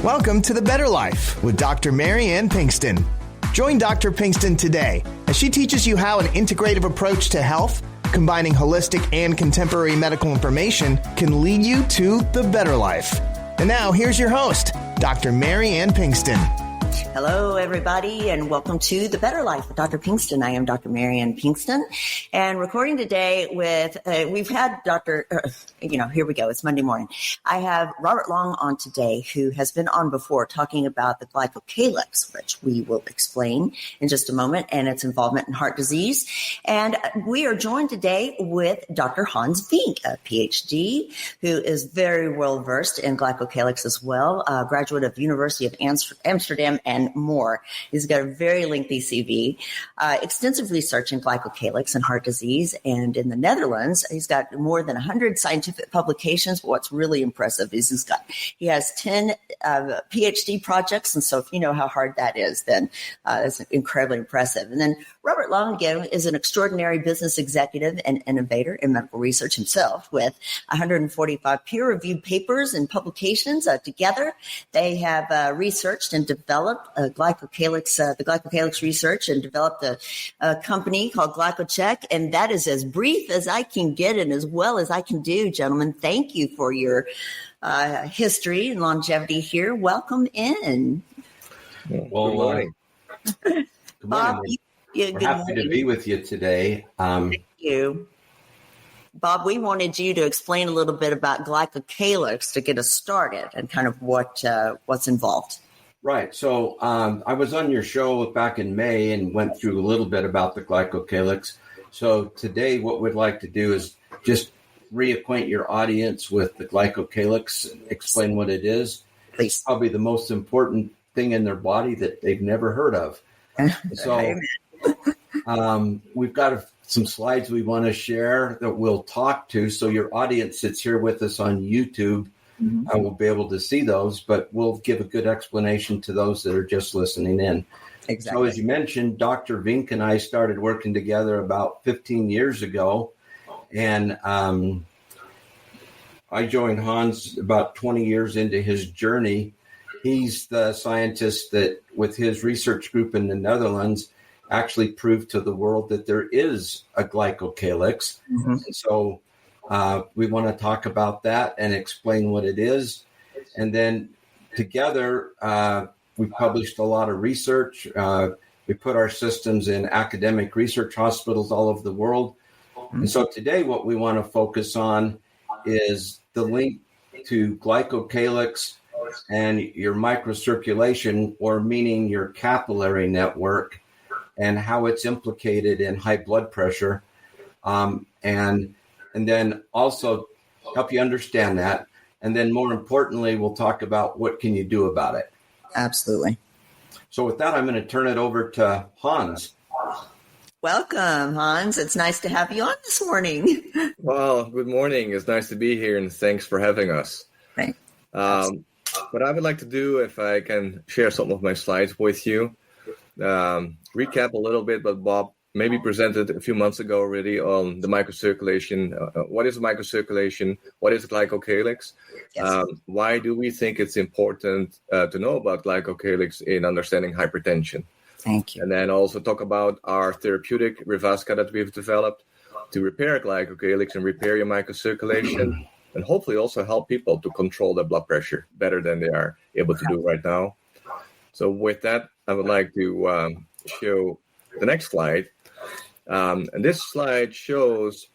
Welcome to The Better Life with Dr. Mary Ann Pinkston. Join Dr. Pinkston today as she teaches you how an integrative approach to health, combining holistic and contemporary medical information, can lead you to the better life. And now, here's your host, Dr. Mary Ann Pinkston. Hello, everybody, and welcome to The Better Life with Dr. Pinkston. I am Dr. Mary Ann Pinkston, and recording today with, we've had here we go. It's Monday morning. I have Robert Long on today, who has been on before talking about the Glycocalyx, which we will explain in just a moment, and its involvement in heart disease. And we are joined today with Dr. Hans Vick, a PhD, who is very well versed in Glycocalyx as well, a graduate of University of Amsterdam and more. He's got a very lengthy CV, extensive research in glycocalyx and heart disease. And in the Netherlands, he's got more than 100 scientific publications. But what's really impressive is he has 10 PhD projects. And so if you know how hard that is, then that's incredibly impressive. And then Robert Long, again, is an extraordinary business executive and innovator in medical research himself, with 145 peer-reviewed papers and publications. Together, they have researched and developed the Glycocalyx research, and developed a company called Glycocheck. And that is as brief as I can get and as well as I can do, gentlemen. Thank you for your history and longevity here. Welcome in. Well, good morning. Good Bob, morning. We're happy to be with you today. Thank you. Bob, we wanted you to explain a little bit about Glycocalyx to get us started and kind of what's involved. Right. So I was on your show back in May and went through a little bit about the Glycocalyx. So today what we'd like to do is just reacquaint your audience with the Glycocalyx, explain what it is. Please. Probably the most important thing in their body that they've never heard of. So we've got some slides we want to share that we'll talk to. So your audience that's here with us on YouTube, I will be able to see those, but we'll give a good explanation to those that are just listening in. Exactly. So as you mentioned, Dr. Vick and I started working together about 15 years ago. And I joined Hans about 20 years into his journey. He's the scientist that, with his research group in the Netherlands, actually proved to the world that there is a glycocalyx. And so we want to talk about that and explain what it is. And then together, we published a lot of research. We put our systems in academic research hospitals all over the world. And so today what we want to focus on is the link to glycocalyx and your microcirculation, or meaning your capillary network, and how it's implicated in high blood pressure. And then also help you understand that. And then more importantly, we'll talk about what can you do about it. Absolutely. So with that, I'm going to turn it over to Hans. Welcome, Hans. It's nice to have you on this morning. Well, good morning. It's nice to be here, and thanks for having us. Thanks. What I would like to do, if I can share some of my slides with you, recap a little bit what Bob maybe presented a few months ago already on the microcirculation. What is microcirculation? What is glycocalyx? Yes. Why do we think it's important to know about glycocalyx in understanding hypertension? Thank you. And then also talk about our therapeutic Revasca that we've developed to repair glycocalyx and repair your microcirculation, and hopefully also help people to control their blood pressure better than they are able to do right now. So with that, I would like to show the next slide. And this slide shows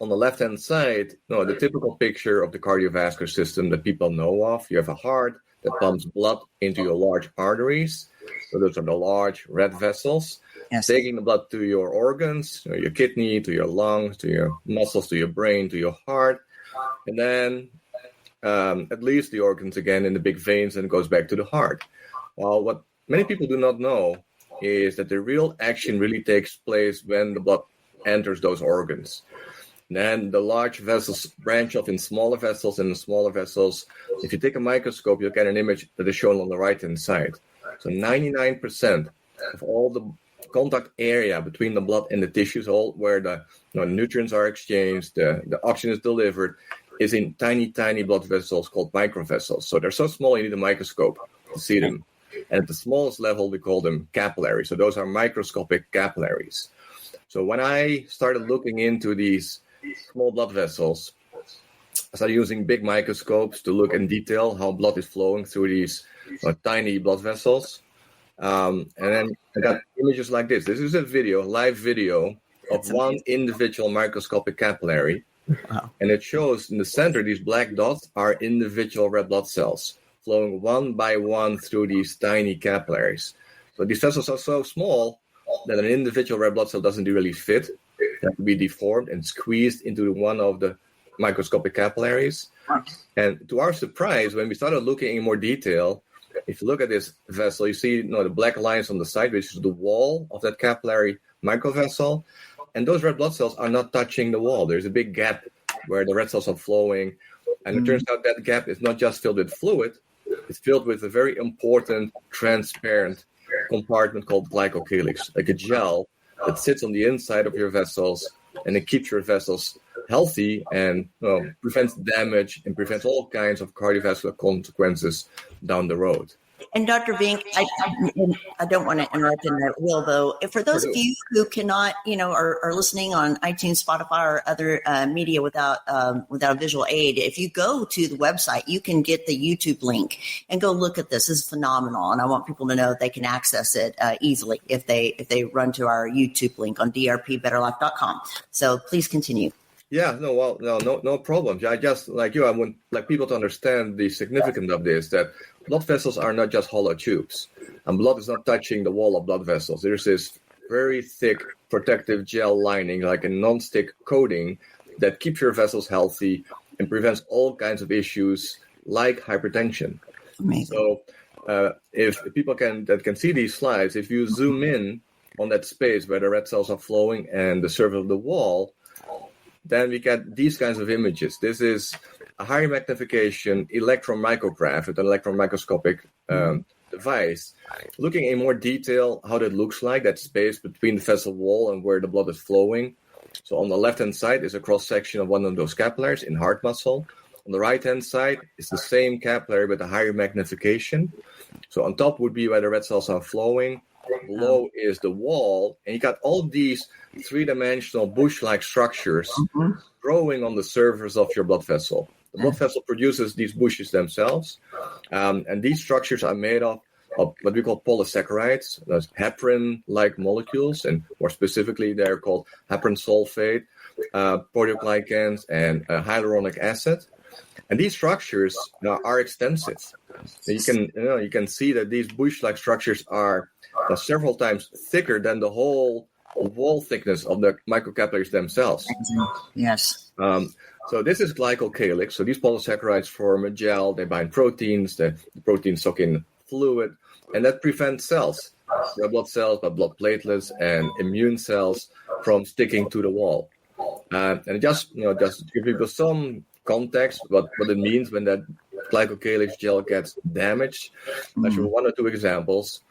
on the left-hand side, the typical picture of the cardiovascular system that people know of. You have a heart that pumps blood into your large arteries. So those are the large red vessels, taking the blood to your organs, your kidney, to your lungs, to your muscles, to your brain, to your heart. And then it leaves the organs again in the big veins and goes back to the heart. Well, what many people do not know is that the real action really takes place when the blood enters those organs. Then the large vessels branch off in smaller vessels, and in smaller vessels, if you take a microscope, you'll get an image that is shown on the right-hand side. So 99% of all the contact area between the blood and the tissues, all where the nutrients are exchanged, the oxygen is delivered, is in tiny, tiny blood vessels called microvessels. So they're so small you need a microscope to see them. And at the smallest level, we call them capillaries. So those are microscopic capillaries. So when I started looking into these small blood vessels, I started using big microscopes to look in detail how blood is flowing through these tiny blood vessels. And then I got images like this. This is a live video of one individual microscopic capillary. Wow. And it shows in the center, these black dots are individual red blood cells flowing one by one through these tiny capillaries. So these vessels are so small that an individual red blood cell doesn't really fit. It has to be deformed and squeezed into one of the microscopic capillaries. And to our surprise, when we started looking in more detail, if you look at this vessel, you see the black lines on the side, which is the wall of that capillary microvessel. And those red blood cells are not touching the wall. There's a big gap where the red cells are flowing. And it turns out that gap is not just filled with fluid, it's filled with a very important transparent compartment called glycocalyx, like a gel that sits on the inside of your vessels, and it keeps your vessels healthy and prevents damage and prevents all kinds of cardiovascular consequences down the road. And Dr. Vick, I don't want to interrupt in that will, though. For those of you who cannot, are listening on iTunes, Spotify, or other media without visual aid, if you go to the website, you can get the YouTube link and go look at this. This is phenomenal, and I want people to know they can access it easily if they run to our YouTube link on drpbetterlife.com. So please continue. Yeah, no problem. I just, like you, I want people to understand the significance of this, that blood vessels are not just hollow tubes, and blood is not touching the wall of blood vessels. There's this very thick protective gel lining, like a non-stick coating, that keeps your vessels healthy and prevents all kinds of issues like hypertension. Amazing. So if people can see these slides, if you zoom in on that space where the red cells are flowing and the surface of the wall, then we get these kinds of images. This is a high magnification electron micrograph with an electron microscopic device, looking in more detail how that looks like, that space between the vessel wall and where the blood is flowing. So on the left-hand side is a cross-section of one of those capillaries in heart muscle. On the right-hand side is the same capillary with a higher magnification. So on top would be where the red cells are flowing. Below is the wall, and you got all these three-dimensional bush-like structures growing on the surface of your blood vessel. The blood vessel produces these bushes themselves, and these structures are made of what we call polysaccharides, those heparin-like molecules, and more specifically, they're called heparin sulfate, proteoglycans, and hyaluronic acid. And these structures are extensive. You can see that these bush-like structures are several times thicker than the whole wall thickness of the microcapillaries themselves. Yes. So this is glycocalyx. So these polysaccharides form a gel. They bind proteins. The proteins soak in fluid, and that prevents cells, red blood cells, but blood platelets, and immune cells from sticking to the wall. And just to give people some context, what it means when that glycocalyx gel gets damaged. I'll show one or two examples.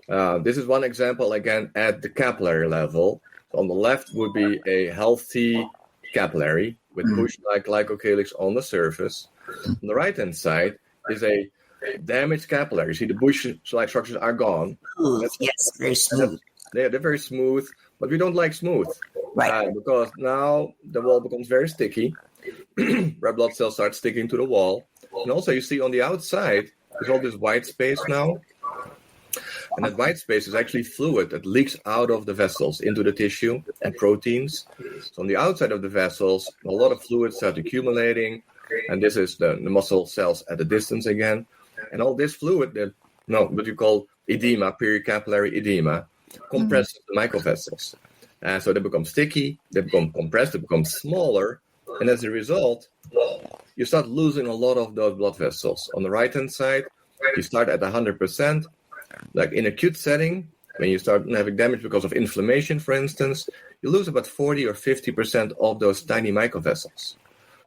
This is one example, again, at the capillary level. So on the left would be a healthy capillary with bush-like glycocalyx on the surface. On the right-hand side is a damaged capillary. You see the bush-like structures are gone. Yes, very smooth. They're very smooth, but we don't like smooth. Right. Because now the wall becomes very sticky. Red blood cells start sticking to the wall. And also you see on the outside, there's all this white space now. And that white space is actually fluid that leaks out of the vessels into the tissue and proteins. So on the outside of the vessels, a lot of fluids start accumulating. And this is the muscle cells at a distance again. And all this fluid, what you call edema, pericapillary edema, compresses the microvessels. So they become sticky, they become compressed, they become smaller. And as a result, you start losing a lot of those blood vessels. On the right-hand side, you start at 100%. Like in acute setting, when you start having damage because of inflammation, for instance, you lose about 40 or 50% of those tiny microvessels.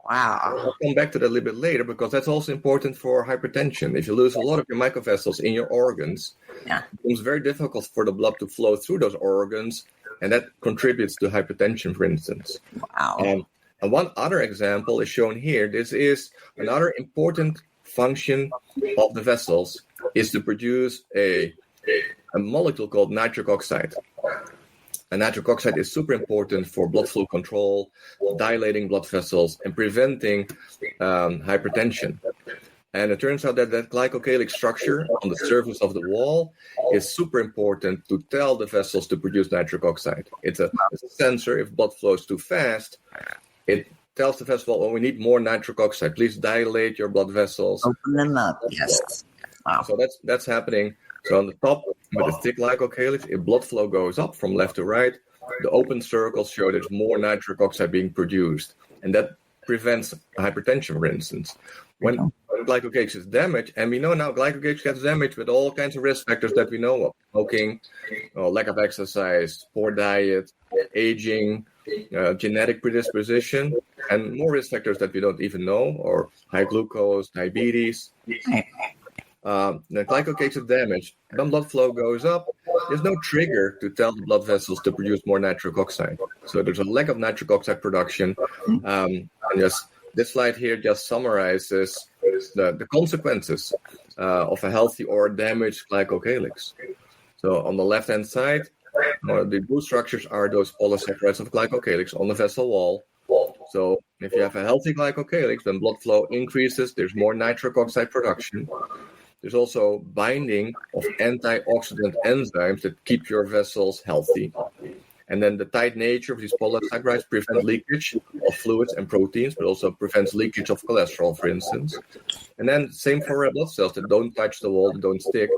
Wow. I'll come back to that a little bit later because that's also important for hypertension. If you lose a lot of your microvessels in your organs, it becomes very difficult for the blood to flow through those organs, and that contributes to hypertension, for instance. Wow. And one other example is shown here. This is another important function of the vessels is to produce a molecule called nitric oxide. And nitric oxide is super important for blood flow control, dilating blood vessels, and preventing hypertension. And it turns out that glycocalyx structure on the surface of the wall is super important to tell the vessels to produce nitric oxide. It's a sensor. If blood flows too fast, it tells the vessel, oh, we need more nitric oxide. Please dilate your blood vessels. Open them up, yes. Wow. So that's happening. So on the top, with the thick glycocalyx, if blood flow goes up from left to right, the open circles show there's more nitric oxide being produced. And that prevents hypertension, for instance. When glycocalyx is damaged, and we know now glycocalyx gets damaged with all kinds of risk factors that we know of: smoking, lack of exercise, poor diet, aging, genetic predisposition, and more risk factors that we don't even know, or high glucose, diabetes. The glycocalyx is damaged, then blood flow goes up. There's no trigger to tell the blood vessels to produce more nitric oxide. So there's a lack of nitric oxide production. And just this slide here just summarizes the consequences of a healthy or damaged glycocalyx. So on the left-hand side, the blue structures are those polysaccharides of glycocalyx on the vessel wall. So if you have a healthy glycocalyx, then blood flow increases. There's more nitric oxide production. There's also binding of antioxidant enzymes that keep your vessels healthy. And then the tight nature of these polysaccharides prevent leakage of fluids and proteins, but also prevents leakage of cholesterol, for instance. And then same for red blood cells that don't touch the wall, that don't stick.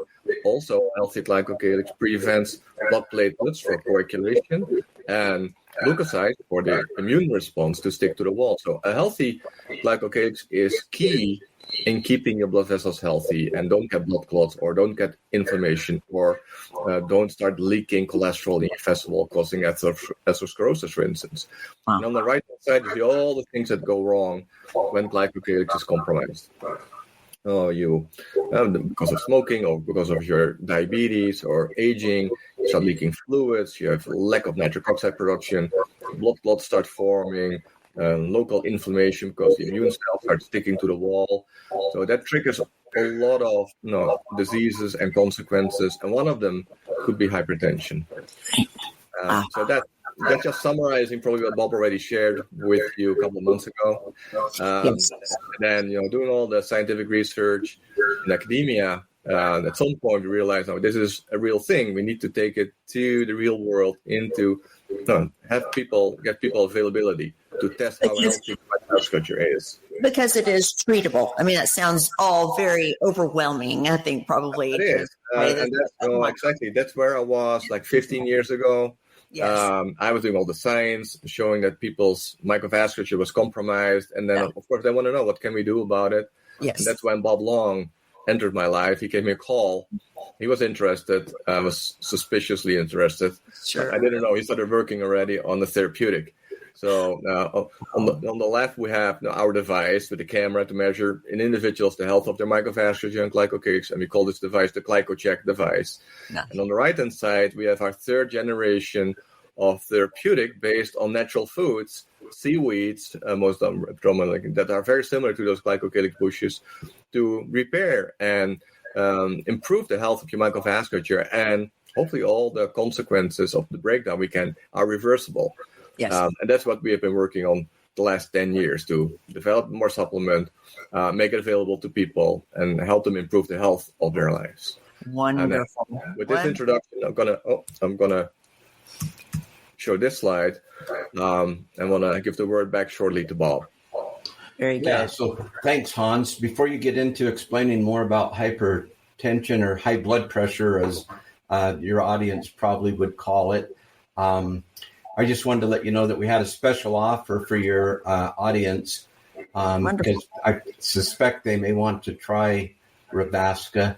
Also, healthy glycocalyx prevents blood platelets for coagulation and leukocytes for the immune response to stick to the wall. So a healthy glycocalyx is key in keeping your blood vessels healthy and don't get blood clots or don't get inflammation or don't start leaking cholesterol in your vessel wall, causing atherosclerosis, for instance. Wow. And on the right side, you see all the things that go wrong when glycocalyx is compromised. Because of smoking or because of your diabetes or aging, you start leaking fluids, you have lack of nitric oxide production, blood clots start forming, local inflammation because the immune cells start sticking to the wall. So that triggers a lot of diseases and consequences, and one of them could be hypertension. So that's just summarizing probably what Bob already shared with you a couple of months ago. Yes. And then, doing all the scientific research in academia, at some point we realized, this is a real thing. We need to take it to the real world, get people availability to test how healthy vasculature is. Because it is treatable. I mean, that sounds all very overwhelming, I think, probably. It is. And that's, exactly. That's where I was like 15 years ago. Yes. I was doing all the science showing that people's microvasculature was compromised. And then, of course, they want to know, what can we do about it? Yes. And that's when Bob Long entered my life. He gave me a call. He was interested. I was suspiciously interested. Sure. I didn't know. He started working already on the therapeutic. So on the left, we have our device with the camera to measure in individuals the health of their microvasculature and glycocalyx, and we call this device the GlycoCheck device. Nice. And on the right-hand side, we have our third generation of therapeutic based on natural foods, seaweeds, most of them predominantly, that are very similar to those glycocalyx bushes, to repair and improve the health of your microvasculature, and hopefully all the consequences of the breakdown are reversible. Yes. And that's what we have been working on the last 10 years, to develop more supplement, make it available to people, and help them improve the health of their lives. Wonderful. And, with this introduction, I'm gonna show this slide. And want to give the word back shortly to Bob. Very good. Yeah, so thanks, Hans. Before you get into explaining more about hypertension or high blood pressure, as your audience probably would call it, I just wanted to let you know that we had a special offer for your audience because I suspect they may want to try Revasca.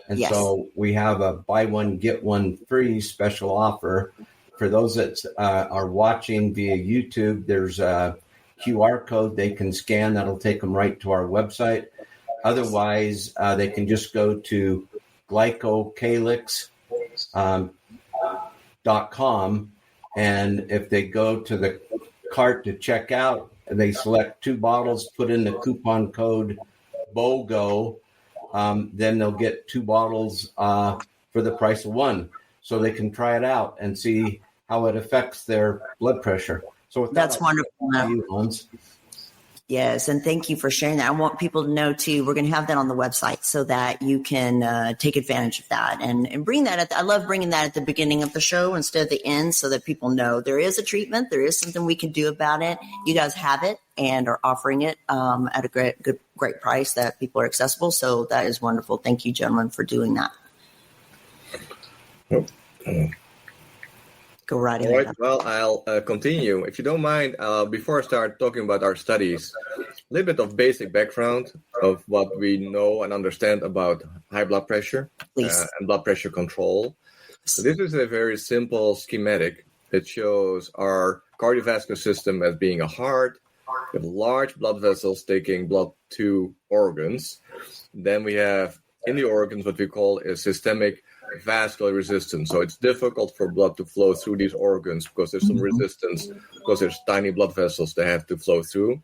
And so we have a buy one, get one free special offer. For those that are watching via YouTube, there's a QR code they can scan. That'll take them right to our website. Otherwise, they can just go to glycocalyx.com. And if they go to the cart to check out, they select 2 bottles, put in the coupon code BOGO, then they'll get 2 bottles for the price of 1. So they can try it out and see how it affects their blood pressure. So with that's wonderful. Hans. Yes, and thank you for sharing that. I want people to know, too, we're going to have that on the website so that you can take advantage of that and bring that. I love bringing that at the beginning of the show instead of the end so that people know there is a treatment, there is something we can do about it. You guys have it and are offering it at a great price that people are accessible. So that is wonderful. Thank you, gentlemen, for doing that. Go right ahead. All right. Well, I'll continue. If you don't mind, before I start talking about our studies, a little bit of basic background of what we know and understand about high blood pressure and blood pressure control. So this is a very simple schematic that shows our cardiovascular system as being a heart with large blood vessels taking blood to organs. Then we have in the organs what we call a systemic vascular resistance. So it's difficult for blood to flow through these organs because there's some resistance, because there's tiny blood vessels that have to flow through.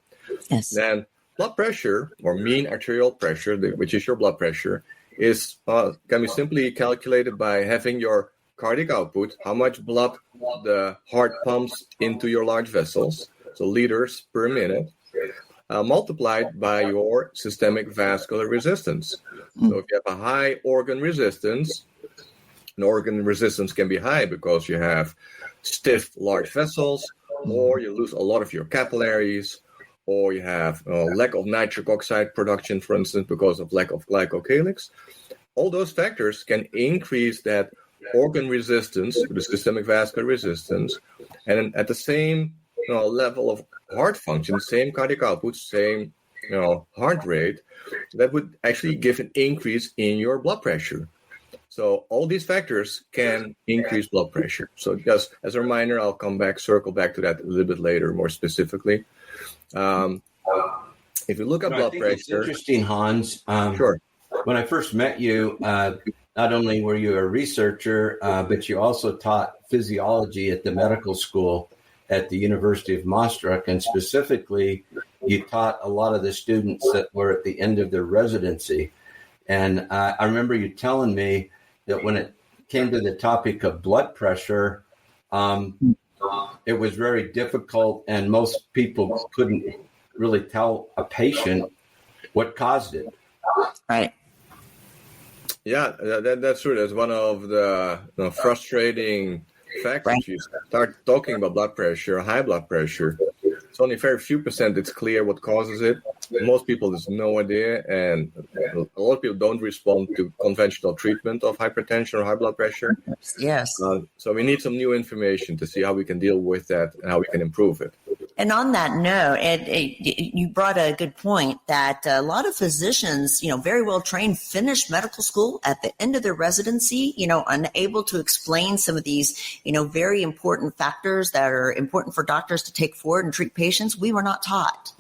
Yes. Then blood pressure, or mean arterial pressure, which is your blood pressure, is can be simply calculated by having your cardiac output, how much blood the heart pumps into your large vessels, so liters per minute, multiplied by your systemic vascular resistance. So if you have a high organ resistance, and organ resistance can be high because you have stiff large vessels, or you lose a lot of your capillaries, or you have lack of nitric oxide production, for instance, because of lack of glycocalyx. All those factors can increase that organ resistance, the systemic vascular resistance, and at the same level of heart function, same cardiac output, same heart rate, that would actually give an increase in your blood pressure. So all these factors can increase blood pressure. So just as a reminder, I'll circle back to that a little bit later, more specifically. If you look at blood pressure, it's interesting, Hans. Sure. When I first met you, not only were you a researcher, but you also taught physiology at the medical school at the University of Maastricht, and specifically, you taught a lot of the students that were at the end of their residency. And I remember you telling me that when it came to the topic of blood pressure, it was very difficult, and most people couldn't really tell a patient what caused it. Right. Yeah, that's true. That's one of the frustrating factors. Right. You start talking about blood pressure, high blood pressure. It's only very few percent it's clear what causes it. Most people there's no idea, and a lot of people don't respond to conventional treatment of hypertension or high blood pressure. Yes. So we need some new information to see how we can deal with that and how we can improve it. And on that note, you brought a good point that a lot of physicians, very well trained, finish medical school at the end of their residency, unable to explain some of these, very important factors that are important for doctors to take forward and treat patients. We were not taught.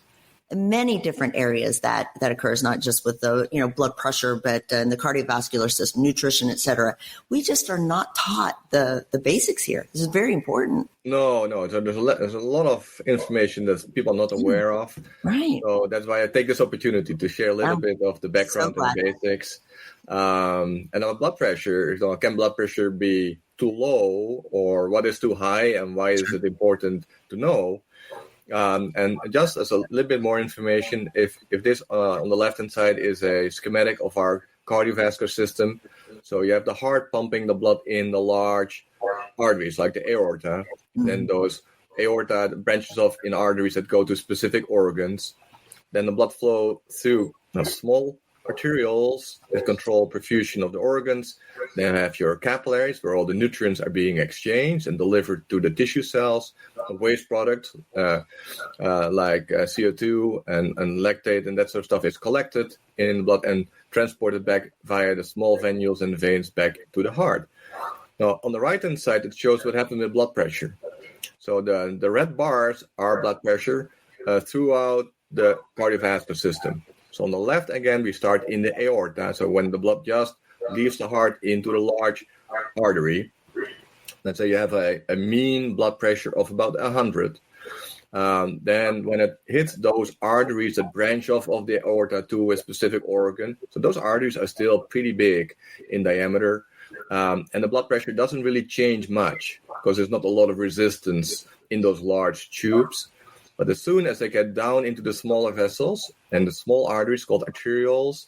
Many different areas that occurs, not just with the blood pressure, but in the cardiovascular system, nutrition, et cetera. We just are not taught the basics here. This is very important. No. So there's a lot of information that people are not aware of. Right. So that's why I take this opportunity to share a little bit of the background and the basics. And our blood pressure, can blood pressure be too low, or what is too high, and why is it important to know? And just as a little bit more information, if this on the left-hand side is a schematic of our cardiovascular system. So you have the heart pumping the blood in the large arteries, like the aorta. Mm-hmm. Then those aorta branches off in arteries that go to specific organs. Then the blood flow through small arterioles that control perfusion of the organs. Then you have your capillaries, where all the nutrients are being exchanged and delivered to the tissue cells. Waste products like CO2 and lactate and that sort of stuff is collected in the blood and transported back via the small venules and veins back to the heart. Now, on the right-hand side, it shows what happened with blood pressure. So the red bars are blood pressure throughout the cardiovascular system. So on the left, again, we start in the aorta. So when the blood just leaves the heart into the large artery, let's say you have a mean blood pressure of about 100. Then when it hits those arteries that branch off of the aorta to a specific organ, so those arteries are still pretty big in diameter, and the blood pressure doesn't really change much because there's not a lot of resistance in those large tubes. But as soon as they get down into the smaller vessels, and the small arteries called arterioles,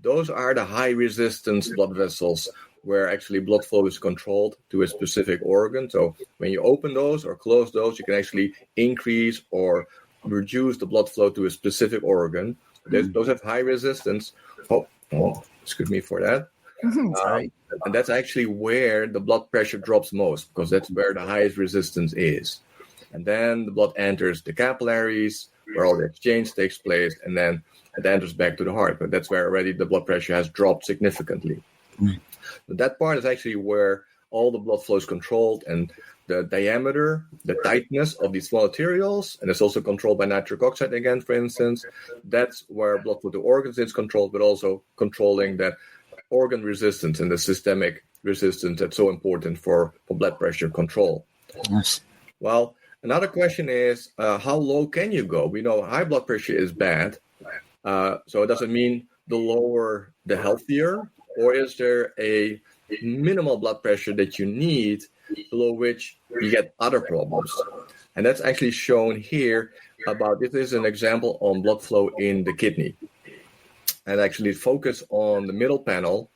those are the high resistance blood vessels where actually blood flow is controlled to a specific organ. So when you open those or close those, you can actually increase or reduce the blood flow to a specific organ. Those have high resistance. Oh, excuse me for that. Sorry. And that's actually where the blood pressure drops most, because that's where the highest resistance is. And then the blood enters the capillaries, where all the exchange takes place, and then it enters back to the heart. But that's where already the blood pressure has dropped significantly. But that part is actually where all the blood flow is controlled, and the diameter, the tightness of these small arterioles, and it's also controlled by nitric oxide again, for instance. That's where blood flow to organs is controlled, but also controlling that organ resistance and the systemic resistance that's so important for blood pressure control. Yes. Well, another question is, how low can you go? We know high blood pressure is bad. So it doesn't mean the lower, the healthier, or is there a minimal blood pressure that you need below which you get other problems? And that's actually shown here this is an example on blood flow in the kidney. And actually focus on the middle panel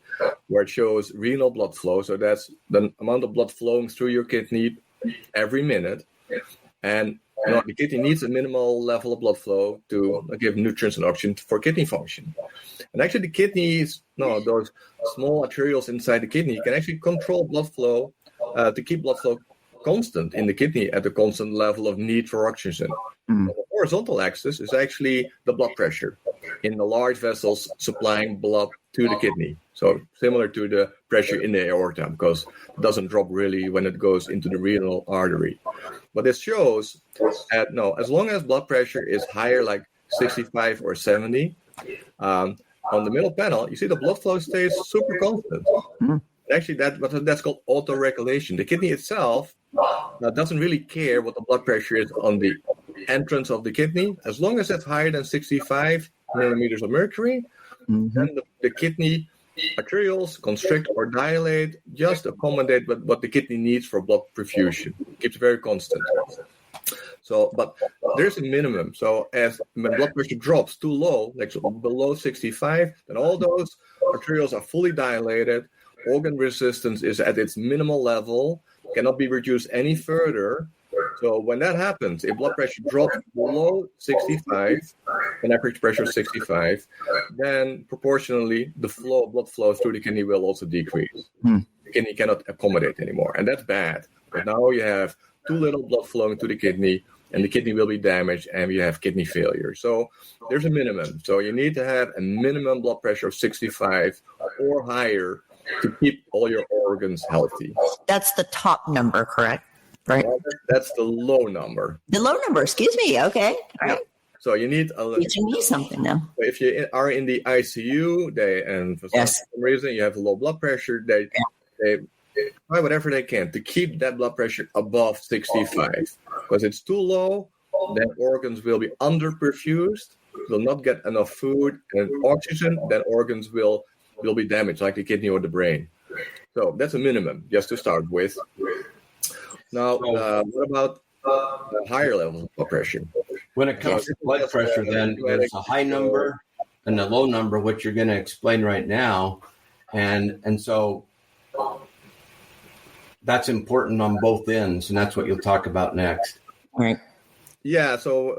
where it shows renal blood flow. So that's the amount of blood flowing through your kidney every minute. And the kidney needs a minimal level of blood flow to give nutrients and oxygen for kidney function. And actually the kidneys, those small arterioles inside the kidney can actually control blood flow to keep blood flow constant in the kidney at a constant level of need for oxygen. The horizontal axis is actually the blood pressure in the large vessels supplying blood to the kidney. So similar to the pressure in the aorta, because it doesn't drop really when it goes into the renal artery. But it shows that as long as blood pressure is higher, like 65 or 70, on the middle panel, you see the blood flow stays super constant. Actually, that's called autoregulation. The kidney itself doesn't really care what the blood pressure is on the entrance of the kidney. As long as it's higher than 65 millimeters of mercury, then the kidney arterioles constrict or dilate, just accommodate what the kidney needs for blood perfusion. It keeps very constant. So, but there's a minimum. So when blood pressure drops too low, like below 65, then all those arterioles are fully dilated. Organ resistance is at its minimal level, cannot be reduced any further. So when that happens, if blood pressure drops below 65, an average pressure of 65, then proportionally the blood flow through the kidney will also decrease. The kidney cannot accommodate anymore, and that's bad. But now you have too little blood flowing to the kidney, and the kidney will be damaged, and you have kidney failure. So there's a minimum. So you need to have a minimum blood pressure of 65 or higher to keep all your organs healthy. That's the top number, correct? Right. Well, that's the low number. The low number, excuse me. Okay. All right. So you need teaching me something now. If you are in the ICU, and for some reason you have low blood pressure, they try whatever they can to keep that blood pressure above 65. Because it's too low, then organs will be underperfused, will not get enough food and oxygen, then organs will be damaged, like the kidney or the brain. So that's a minimum, just to start with. Now, what about higher levels of blood pressure? When it comes to blood pressure, then there's a high number and a low number, which you're going to explain right now. And so that's important on both ends, and that's what you'll talk about next. Right. Yeah, so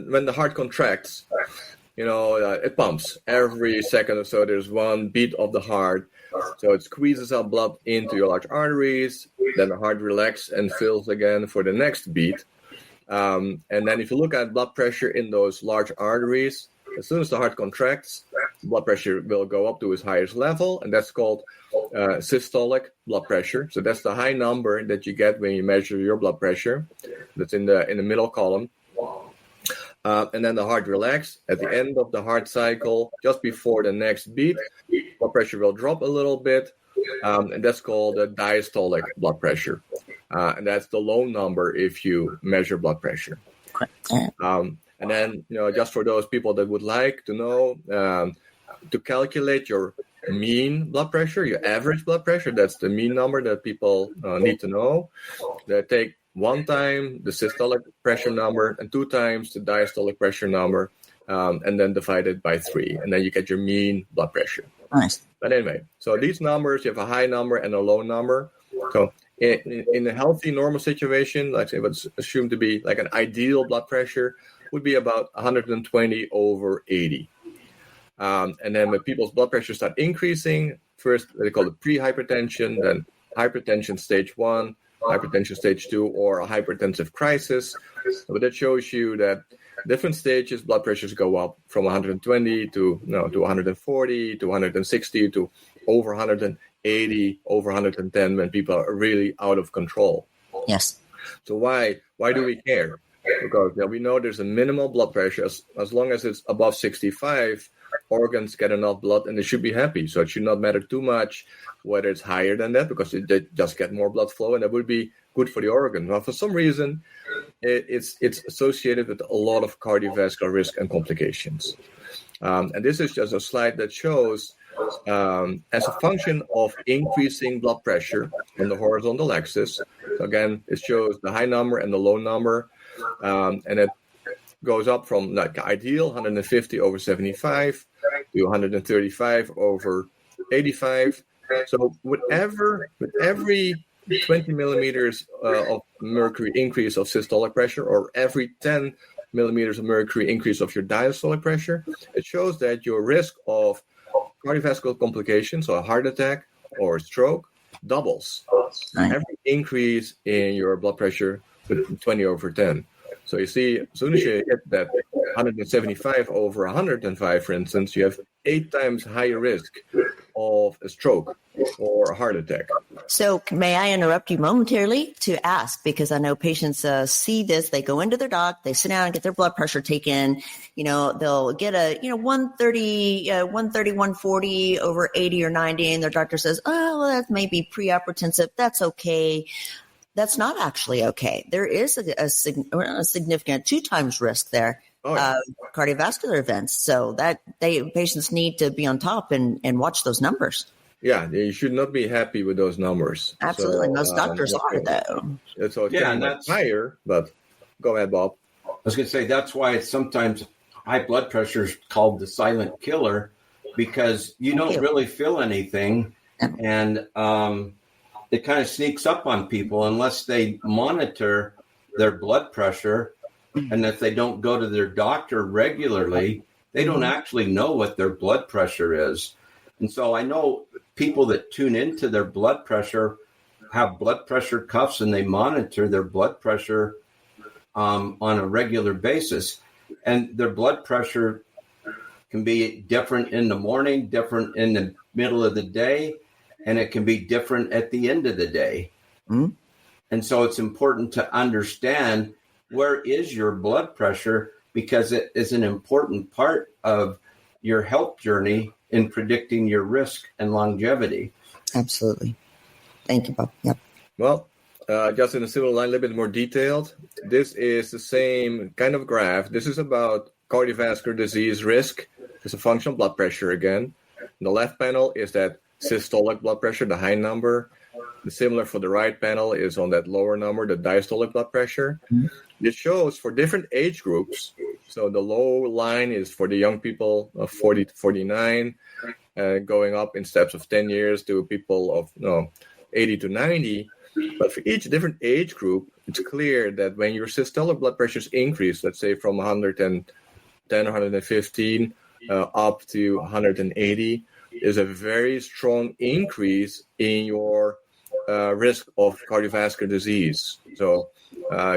when the heart contracts, it pumps every second or so. There's one beat of the heart. So it squeezes out blood into your large arteries. Then the heart relaxes and fills again for the next beat. And then if you look at blood pressure in those large arteries, as soon as the heart contracts, blood pressure will go up to its highest level. And that's called systolic blood pressure. So that's the high number that you get when you measure your blood pressure. That's in the middle column. And then the heart relaxes. At the end of the heart cycle, just before the next beat, blood pressure will drop a little bit. And that's called diastolic blood pressure. And that's the low number if you measure blood pressure. And then, just for those people that would like to know, to calculate your mean blood pressure, your average blood pressure, that's the mean number that people need to know. They take 1 time the systolic pressure number and 2 times the diastolic pressure number, and then divide it by 3. And then you get your mean blood pressure. Nice. But anyway, so these numbers, you have a high number and a low number. So in a healthy, normal situation, like say what's assumed to be like an ideal blood pressure would be about 120 over 80. And then when people's blood pressure start increasing, first they call it pre-hypertension, then hypertension stage 1, hypertension stage 2, or a hypertensive crisis. But that shows you that different stages, blood pressures go up from 120 to 140 to 160 to over 180, over 110 when people are really out of control. Yes. So why do we care? Because we know there's a minimal blood pressure. As long as it's above 65, organs get enough blood and they should be happy. So it should not matter too much whether it's higher than that, because they just get more blood flow and that would be good for the organ. But for some reason, it's associated with a lot of cardiovascular risk and complications. And this is just a slide that shows as a function of increasing blood pressure on the horizontal axis. So again, it shows the high number and the low number. And it goes up from like ideal 150 over 75 to 135 over 85. So with every 20 millimeters of mercury increase of systolic pressure, or every 10 millimeters of mercury increase of your diastolic pressure, it shows that your risk of cardiovascular complications, or a heart attack or a stroke, doubles. Right. Every increase in your blood pressure with 20 over 10. So you see, as soon as you hit that 175 over 105, for instance, you have 8 times higher risk of a stroke or a heart attack. So may I interrupt you momentarily to ask, because I know patients see this, they go into their doc, they sit down and get their blood pressure taken, they'll get a, 130, 140 over 80 or 90, and their doctor says, oh, well, that may be prehypertensive. That's okay. That's not actually okay. There is a significant 2 times risk there. Cardiovascular events. So that patients need to be on top and watch those numbers. Yeah, you should not be happy with those numbers. Absolutely. Most doctors are, though. So it's getting higher, but go ahead, Bob. I was going to say that's why it's sometimes high blood pressure is called the silent killer, because you don't really feel anything. And it kind of sneaks up on people unless they monitor their blood pressure. And if they don't go to their doctor regularly, they don't actually know what their blood pressure is. And so I know people that tune into their blood pressure have blood pressure cuffs, and they monitor their blood pressure on a regular basis. And their blood pressure can be different in the morning, different in the middle of the day, and it can be different at the end of the day. Mm-hmm. And so it's important to understand where is your blood pressure, because it is an important part of your health journey in predicting your risk and longevity. Absolutely. Thank you, Bob. Yep. Well, just in a similar line, a little bit more detailed. This is the same kind of graph. This is about cardiovascular disease risk. It's a function of blood pressure again. The left panel is that systolic blood pressure, the high number. The similar for the right panel is on that lower number, the diastolic blood pressure. Mm-hmm. It shows for different age groups. So the low line is for the young people of 40 to 49, going up in steps of 10 years to people of 80 to 90. But for each different age group, it's clear that when your systolic blood pressures increase, let's say from 110, 115 up to 180, is a very strong increase in your risk of cardiovascular disease. So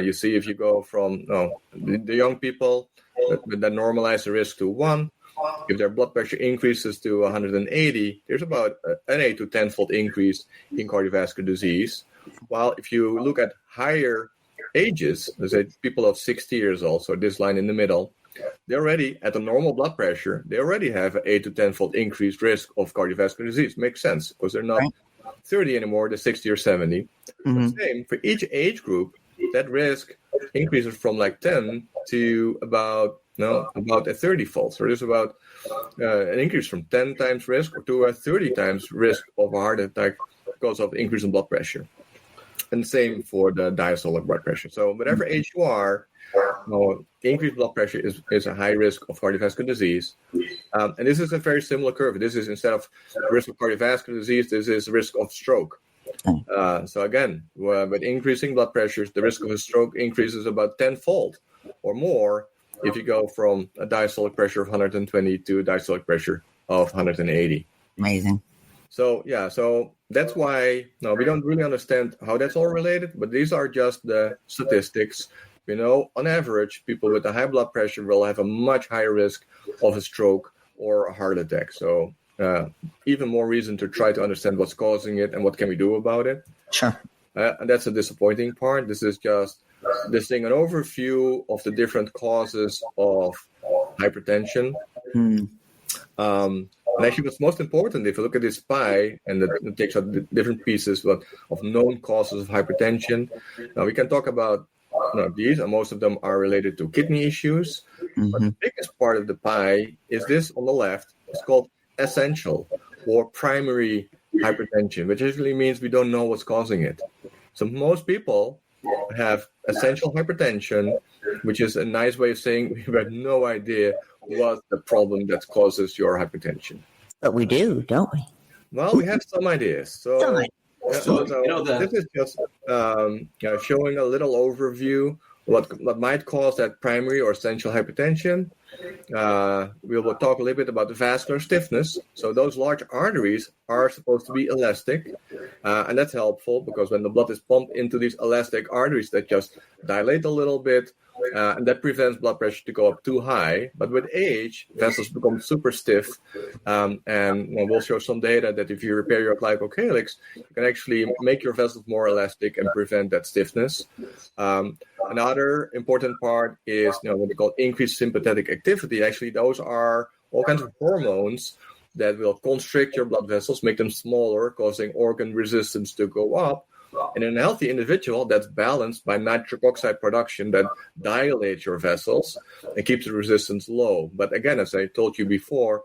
you see, if you go from the young people that normalize the risk to 1, if their blood pressure increases to 180, there's about an 8 to 10-fold increase in cardiovascular disease. While if you look at higher ages, let's say people of 60 years old, so this line in the middle, they're already at a normal blood pressure. They already have an 8 to 10-fold increased risk of cardiovascular disease. Makes sense, because they're not 30 anymore, they're 60 or 70. Mm-hmm. Same for each age group. that risk increases from like 10 to about a 30-fold. So there's about an increase from 10 times risk to a 30 times risk of a heart attack because of increase in blood pressure. And same for the diastolic blood pressure. So whatever age you are, increased blood pressure is a high risk of cardiovascular disease. And this is a very similar curve. This is, instead of risk of cardiovascular disease, this is risk of stroke. So again, with increasing blood pressures, the risk of a stroke increases about 10-fold or more if you go from a diastolic pressure of 120 to a diastolic pressure of 180. Amazing. So that's why we don't really understand how that's all related, but these are just the statistics. On average, people with a high blood pressure will have a much higher risk of a stroke or a heart attack. So even more reason to try to understand what's causing it and what can we do about it. Sure. And that's a disappointing part. This is just an overview of the different causes of hypertension. And actually, what's most important, if you look at this pie, and it takes out the different pieces of known causes of hypertension. Now, we can talk about these, and most of them are related to kidney issues. But the biggest part of the pie is this on the left. It's called essential or primary hypertension, which usually means we don't know what's causing it. So most people have essential hypertension, which is a nice way of saying we have no idea what the problem that causes your hypertension. But we do, don't we? Well, we have some ideas. So this is just showing a little overview what might cause that primary or essential hypertension. We will talk a little bit about the vascular stiffness. So those large arteries are supposed to be elastic, and that's helpful because when the blood is pumped into these elastic arteries, that just dilate a little bit, and that prevents blood pressure to go up too high. But with age, vessels become super stiff, and we'll show some data that if you repair your glycocalyx, you can actually make your vessels more elastic and prevent that stiffness. Another important part is what we call increased sympathetic activity. Actually, those are all kinds of hormones that will constrict your blood vessels, make them smaller, causing organ resistance to go up. And in a healthy individual, that's balanced by nitric oxide production that dilates your vessels and keeps the resistance low. But again, as I told you before,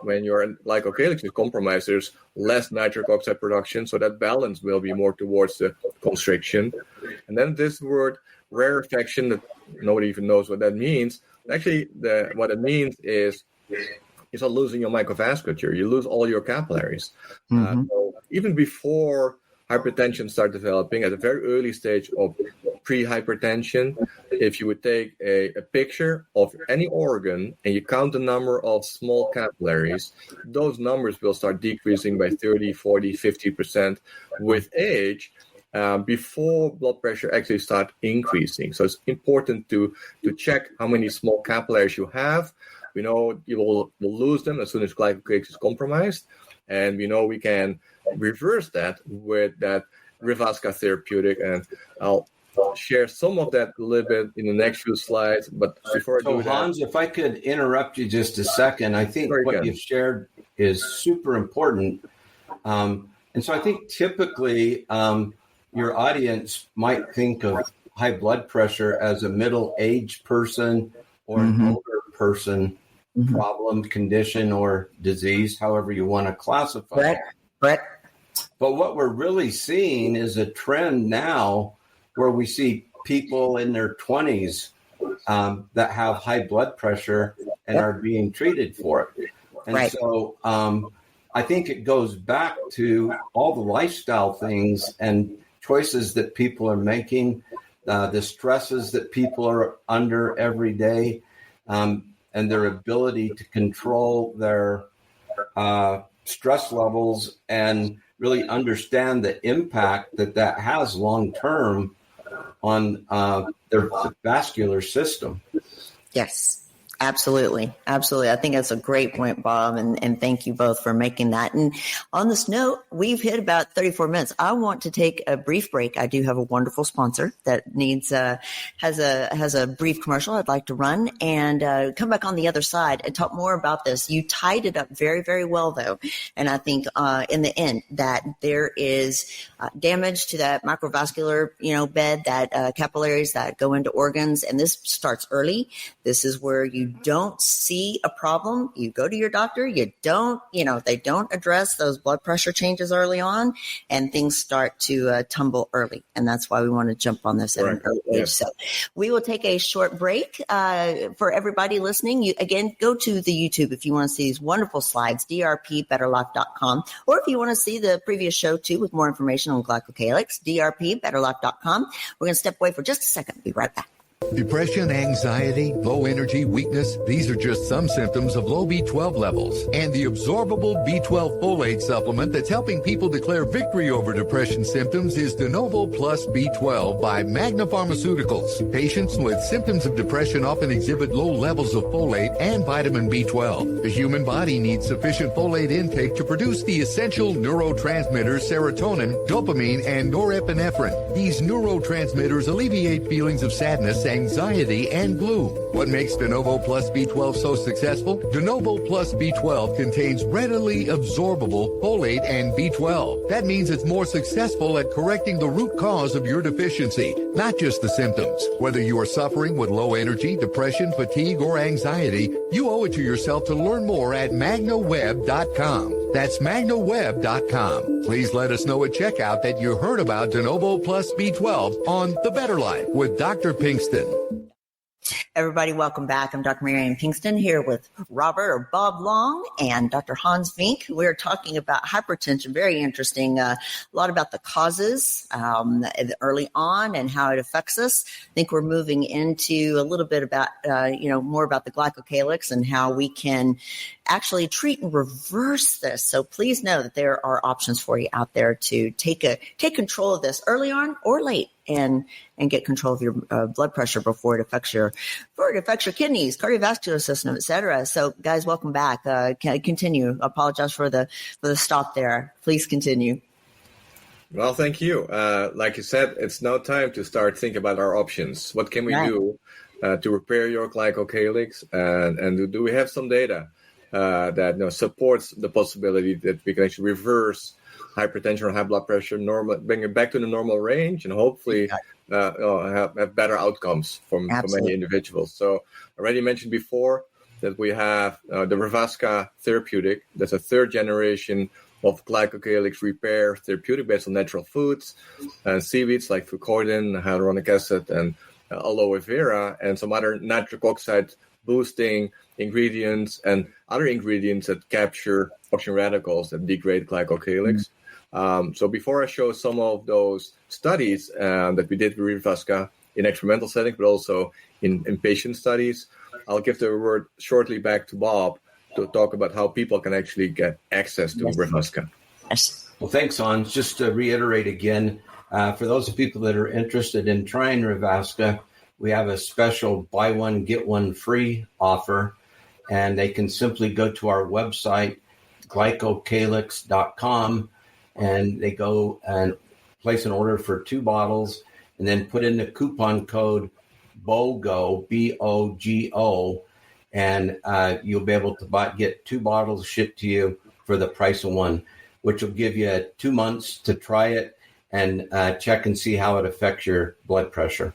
when your glycocalyx is compromised, there's less nitric oxide production, so that balance will be more towards the constriction. And then this word rarefaction, that nobody even knows what that means. Actually, what it means is you're not losing your microvasculature. You lose all your capillaries. So even before hypertension starts developing, at a very early stage of pre-hypertension, if you would take a picture of any organ and you count the number of small capillaries, those numbers will start decreasing by 30, 40, 50% with age, before blood pressure actually starts increasing. So it's important to check how many small capillaries you have. We know you will lose them as soon as glycocalyx is compromised, and we know we can reverse that with that Revasca therapeutic, and I'll share some of that a little bit in the next few slides. But before I do that, Hans, if I could interrupt you just a second, I think what you've shared is super important. And so I think typically your audience might think of high blood pressure as a middle-aged person or an older person problem, condition, or disease, however you want to classify it. But what we're really seeing is a trend now where we see people in their 20s that have high blood pressure and are being treated for it. And so I think it goes back to all the lifestyle things and choices that people are making, the stresses that people are under every day, and their ability to control their stress levels and really understand the impact that has long term on their vascular system. Yes. Absolutely. Absolutely. I think that's a great point, Bob. And thank you both for making that. And on this note, we've hit about 34 minutes. I want to take a brief break. I do have a wonderful sponsor that needs, has a brief commercial I'd like to run and, come back on the other side and talk more about this. You tied it up very, very well though. And I think, in the end that there is damage to that microvascular, bed, that, capillaries that go into organs. And this starts early. This is where you don't see a problem, you go to your doctor, they don't address those blood pressure changes early on, and things start to tumble early. And that's why we want to jump on this at an early age. Yes. So we will take a short break. For everybody listening, you again, go to the YouTube if you want to see these wonderful slides, drpbetterlife.com, or if you want to see the previous show too with more information on Glycocalyx, drpbetterlife.com. We're going to step away for just a second. Be right back. Depression, anxiety, low energy, weakness, these are just some symptoms of low B12 levels. And the absorbable B12 folate supplement that's helping people declare victory over depression symptoms is De Novo Plus B12 by Magna Pharmaceuticals. Patients with symptoms of depression often exhibit low levels of folate and vitamin B12. The human body needs sufficient folate intake to produce the essential neurotransmitters serotonin, dopamine, and norepinephrine. These neurotransmitters alleviate feelings of sadness, anxiety, and gloom. What makes De Novo Plus B12 so successful? De Novo Plus B12 contains readily absorbable folate and B12. That means it's more successful at correcting the root cause of your deficiency, not just the symptoms. Whether you are suffering with low energy, depression, fatigue, or anxiety, you owe it to yourself to learn more at magnaweb.com. That's magnaweb.com. Please let us know at checkout that you heard about De Novo Plus B12 on The Better Life with Dr. Pinkston. Everybody, welcome back. I'm Dr. Marianne Pinkston here with Robert or Bob Long and Dr. Hans Vick. We're talking about hypertension. Very interesting. A lot about the causes early on and how it affects us. I think we're moving into a little bit about, more about the glycocalyx and how we can actually treat and reverse this. So please know that there are options for you out there to take control of this early on or late and get control of your blood pressure before it affects your kidneys, cardiovascular system, et cetera. So guys, welcome back. Continue. Apologize for the stop there. Please continue. Well, thank you. Like you said, it's now time to start thinking about our options. What can we do to repair your glycocalyx? And do we have some data that supports the possibility that we can actually reverse hypertension or high blood pressure, bring it back to the normal range, and hopefully have better outcomes for many individuals. So I already mentioned before that we have the Revasca therapeutic. That's a third generation of glycocalyx repair therapeutic based on natural foods and seaweeds like fucoidan, hyaluronic acid, and aloe vera, and some other nitric oxide boosting ingredients and other ingredients that capture oxygen radicals that degrade glycocalyx. So before I show some of those studies that we did with Revasca in experimental settings, but also in patient studies, I'll give the word shortly back to Bob to talk about how people can actually get access to Revasca. Yes. Well, thanks, Hans. Just to reiterate again, for those people that are interested in trying Revasca, we have a special buy one, get one free offer, and they can simply go to our website, glycocalyx.com, and they go and place an order for 2 bottles and then put in the coupon code BOGO, B-O-G-O, and you'll be able to get 2 bottles shipped to you for the price of 1, which will give you 2 months to try it and check and see how it affects your blood pressure.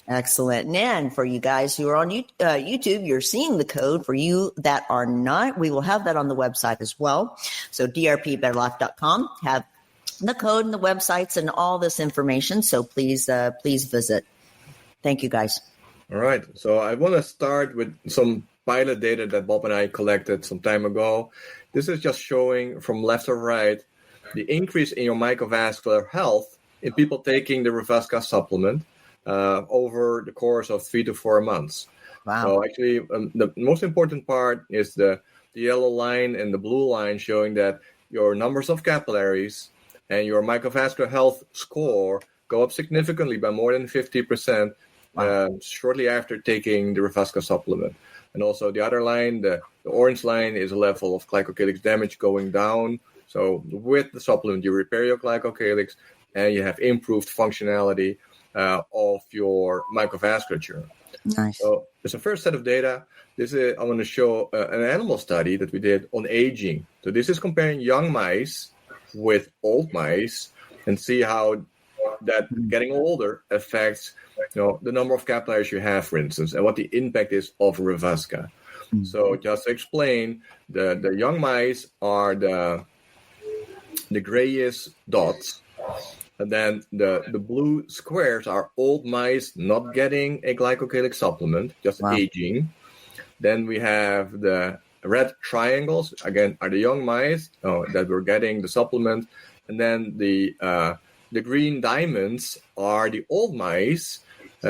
Excellent. And for you guys who are on YouTube, you're seeing the code. For you that are not, we will have that on the website as well. So drpbetterlife.com have the code and the websites and all this information. So please visit. Thank you, guys. All right. So I want to start with some pilot data that Bob and I collected some time ago. This is just showing from left to right the increase in your microvascular health in people taking the Revasca supplement over the course of 3 to 4 months. Wow. So actually, the most important part is the yellow line and the blue line showing that your numbers of capillaries and your microvascular health score go up significantly by more than 50% shortly after taking the Revasca supplement. And also the other line, the orange line, is a level of glycocalyx damage going down. So with the supplement, you repair your glycocalyx and you have improved functionality of your microvasculature. Nice. So as a first set of data, I want to show an animal study that we did on aging. So this is comparing young mice with old mice and see how that getting older affects the number of capillaries you have, for instance, and what the impact is of Revasca. Mm-hmm. So just to explain, the young mice are the grayish dots, and then the blue squares are old mice not getting a glycocalyx supplement, just aging. Then we have the red triangles, again, are the young mice that were getting the supplement, and then the green diamonds are the old mice,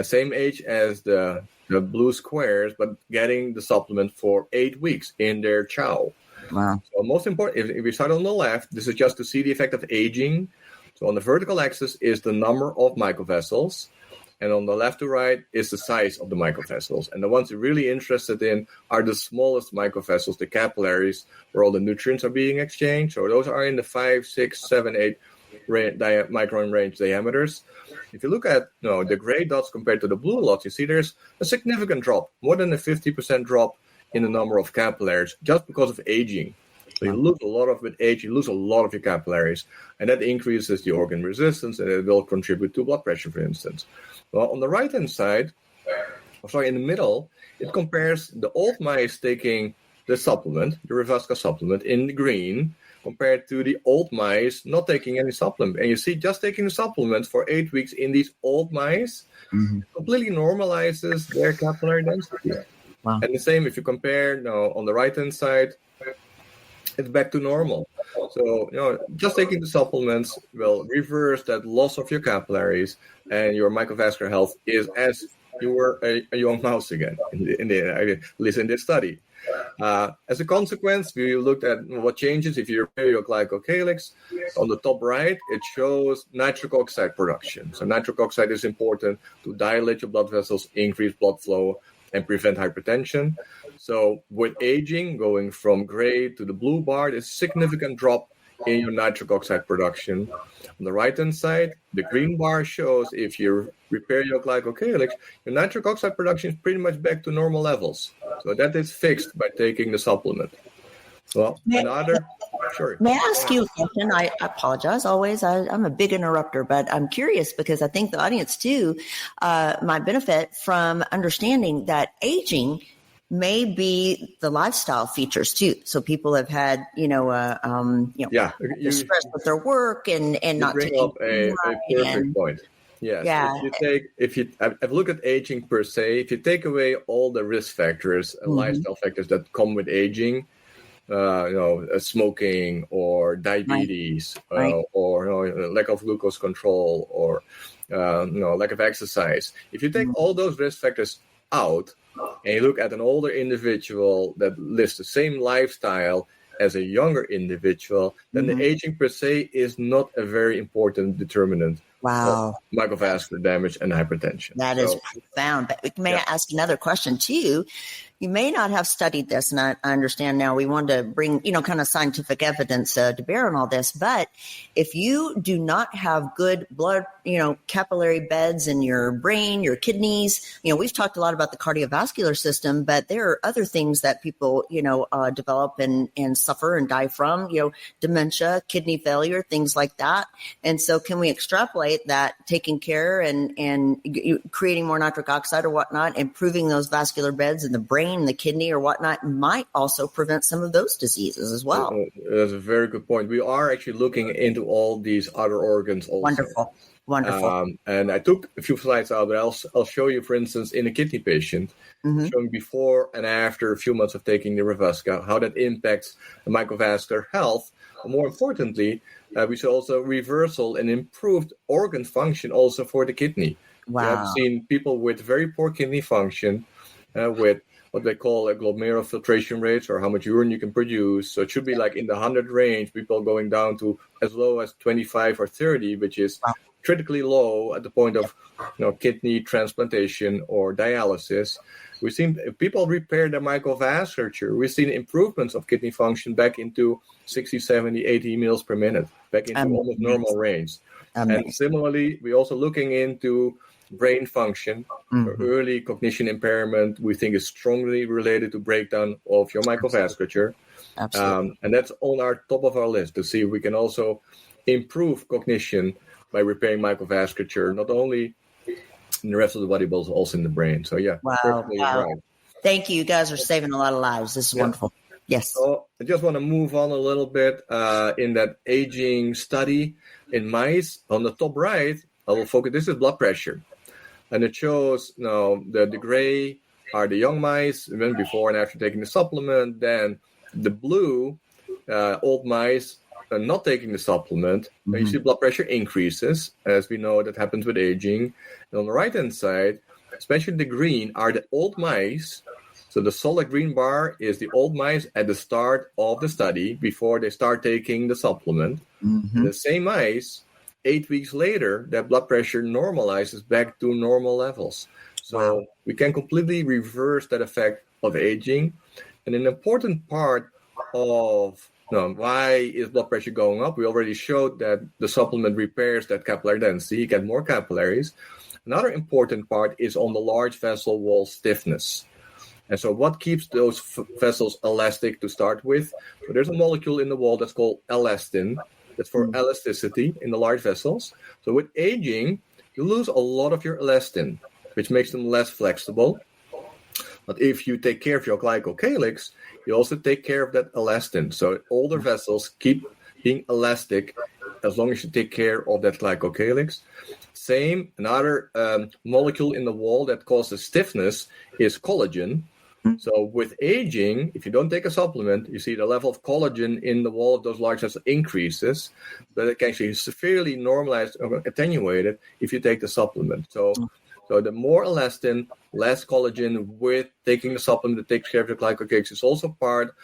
same age as the blue squares, but getting the supplement for 8 weeks in their chow. Wow. So most important, if we start on the left, this is just to see the effect of aging. So on the vertical axis is the number of microvessels, and on the left to right is the size of the microvessels. And the ones you're really interested in are the smallest microvessels, the capillaries, where all the nutrients are being exchanged. So those are in the 5, 6, 7, 8 micron range diameters. If you look at the gray dots compared to the blue dots, you see there's a significant drop, more than a 50% drop in the number of capillaries just because of aging. So you lose a lot of, with age, you lose a lot of your capillaries, and that increases the organ resistance, and it will contribute to blood pressure, for instance. Well, on the right-hand side, in the middle, it compares the old mice taking the supplement, the Revasca supplement, in the green, compared to the old mice not taking any supplement. And you see, just taking the supplement for 8 weeks in these old mice completely normalizes their capillary density. Wow. And the same if you compare on the right-hand side, it's back to normal. So, just taking the supplements will reverse that loss of your capillaries, and your microvascular health is as you were a young mouse again, at least in this study. As a consequence, we looked at what changes if you repair your glycocalyx. On the top right, it shows nitric oxide production. So nitric oxide is important to dilate your blood vessels, increase blood flow, and prevent hypertension. So with aging, going from gray to the blue bar, there's a significant drop in your nitric oxide production. On the right-hand side, the green bar shows if you repair your glycocalyx, your nitric oxide production is pretty much back to normal levels. So that is fixed by taking the supplement. Well, Sure. May I ask you a question? I apologize always. I'm a big interrupter, but I'm curious because I think the audience too might benefit from understanding that aging may be the lifestyle features too. So people have had, stress with their work and not bring taking up a perfect point. Yes. Yeah. I've looked at aging per se. If you take away all the risk factors and lifestyle factors that come with aging, smoking or diabetes, or lack of glucose control, or lack of exercise. If you take all those risk factors out and you look at an older individual that lives the same lifestyle as a younger individual, then the aging per se is not a very important determinant of microvascular damage and hypertension. That is profound. But may I ask another question too? You may not have studied this, and I understand now we want to bring, kind of scientific evidence to bear on all this. But if you do not have good blood, capillary beds in your brain, your kidneys, we've talked a lot about the cardiovascular system, but there are other things that people, develop and suffer and die from, dementia, kidney failure, things like that. And so can we extrapolate that taking care and creating more nitric oxide or whatnot, improving those vascular beds in the brain, the kidney or whatnot, might also prevent some of those diseases as well? That's a very good point. We are actually looking into all these other organs also. Wonderful. And I took a few slides out, but I'll show you, for instance, in a kidney patient, showing before and after a few months of taking the Revasca, how that impacts the microvascular health. And more importantly, we saw also reversal and improved organ function also for the kidney. Wow. We have seen people with very poor kidney function with what they call a glomerular filtration rates, or how much urine you can produce. So it should be like in the 100 range, people going down to as low as 25 or 30, which is critically low at the point of kidney transplantation or dialysis. We've seen if people repair their microvasculature, we've seen improvements of kidney function back into 60, 70, 80 mils per minute, back into almost normal range. And similarly, we're also looking into brain function. Early cognition impairment, we think, is strongly related to breakdown of your microvasculature. Absolutely. And that's on our top of our list to see if we can also improve cognition by repairing microvasculature, not only in the rest of the body, but also in the brain. So, yeah. Wow. Right. Thank you. You guys are saving a lot of lives. This is wonderful. Yes. So I just want to move on a little bit in that aging study in mice. On the top right, I will focus. This is blood pressure. And it shows the gray are the young mice, even before and after taking the supplement. Then the blue, old mice not taking the supplement. You see blood pressure increases, as we know that happens with aging. And on the right-hand side, especially the green, are the old mice. So the solid green bar is the old mice at the start of the study before they start taking the supplement. The same mice, 8 weeks later, their blood pressure normalizes back to normal levels. So we can completely reverse that effect of aging. And an important part of why is blood pressure going up? We already showed that the supplement repairs that capillary density. You get more capillaries. Another important part is on the large vessel wall stiffness. And so what keeps those vessels elastic to start with? So there's a molecule in the wall that's called elastin. That's for elasticity in the large vessels. So with aging, you lose a lot of your elastin, which makes them less flexible. But if you take care of your glycocalyx, you also take care of that elastin. So older vessels keep being elastic as long as you take care of that glycocalyx. Same, another molecule in the wall that causes stiffness is collagen. So with aging, if you don't take a supplement, you see the level of collagen in the wall of those large vessels increases, but it can actually severely normalized or attenuated if you take the supplement. So the more elastin, less collagen with taking the supplement that takes care of the glycocalyx is also part